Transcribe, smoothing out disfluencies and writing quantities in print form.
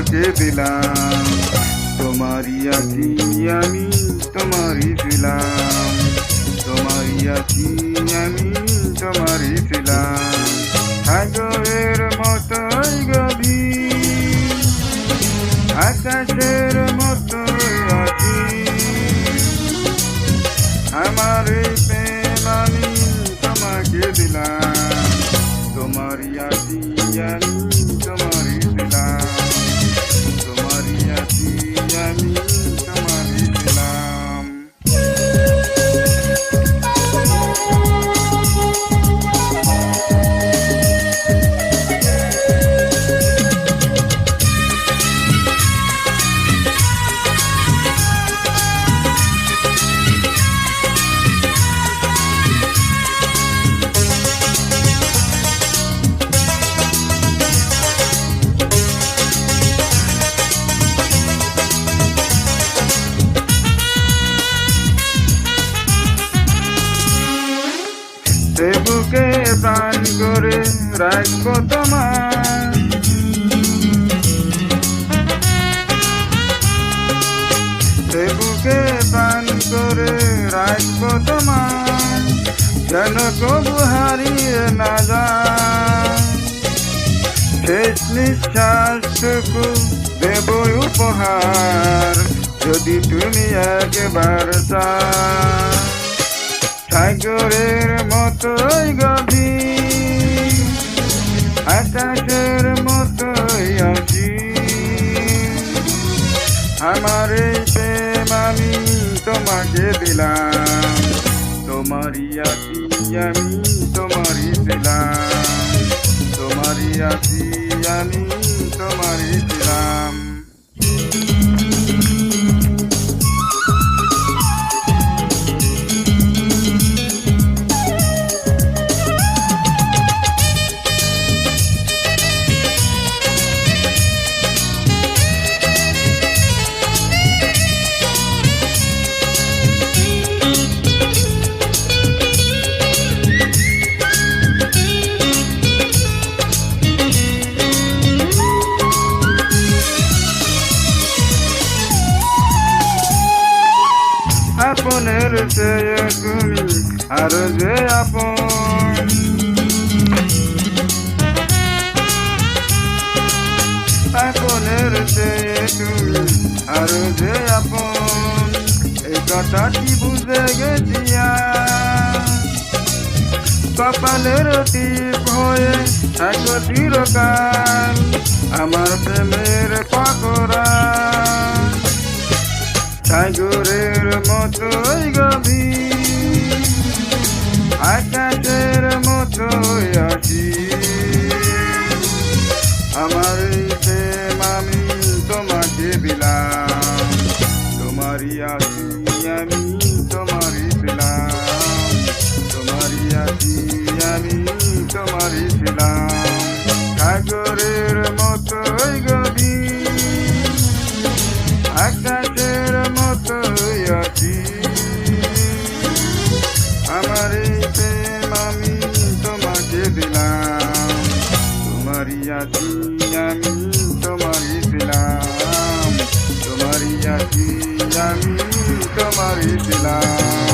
তোমাকে দিলাম, তোমারই আছি আমি তোমারই ছিলাম, তোমারই আছি আমি তোমারই ছিলাম। সাগরের মতোই গভীর, আকাশের মতোই আছি, আমার এই প্রেম আমি তোমাকে দিলাম, তোমারই আছি আমি তোমারই ছিলাম, তোমারই আছি আমি তোমারই ছিলাম। সে বুকে প্রাণ করে রাখবো তোমার, সে বুকে প্রাণ করে রাখবো তোমার, যেন কবু হারিয়ে না যায়। শেষ নিঃশ্বাসটুকু দেব উপহার, যদি তুমি একবার চাও। সাগরের মতোই গভীর, আকাশের মতোই আছি, আমার এই প্রেম আমি তোমাকে দিলাম, তোমারই আছি আমি তোমারই ছিলাম, তোমারই আছি আমি তোমারই ছিলাম। আপনের চেয়ে তুমি আর যে আপন, আপনের চেয়ে তুমি আর যে আপন, এই কথাটি বুঝে গেছি কপালের টিপ হয়ে থাকো চিরকাল আমার প্রেমের পাকড়া। সাগরের মতোই গভীর, আকাশের মতোই আছি, আমার এই প্রেম আমি তোমাকে দিলাম, তোমারই আছি আমি তোমারই ছিলাম, তোমারই আছি আমি তোমারই ছিলাম। সাগরের মতোই গভীর, আকাশের মতোই আছি, আমার এই প্রেম আমি তোমাকে দিলাম, তোমারই আছি আমি তোমারই ছিলাম, তোমারই আছি আমি তোমারই ছিলাম।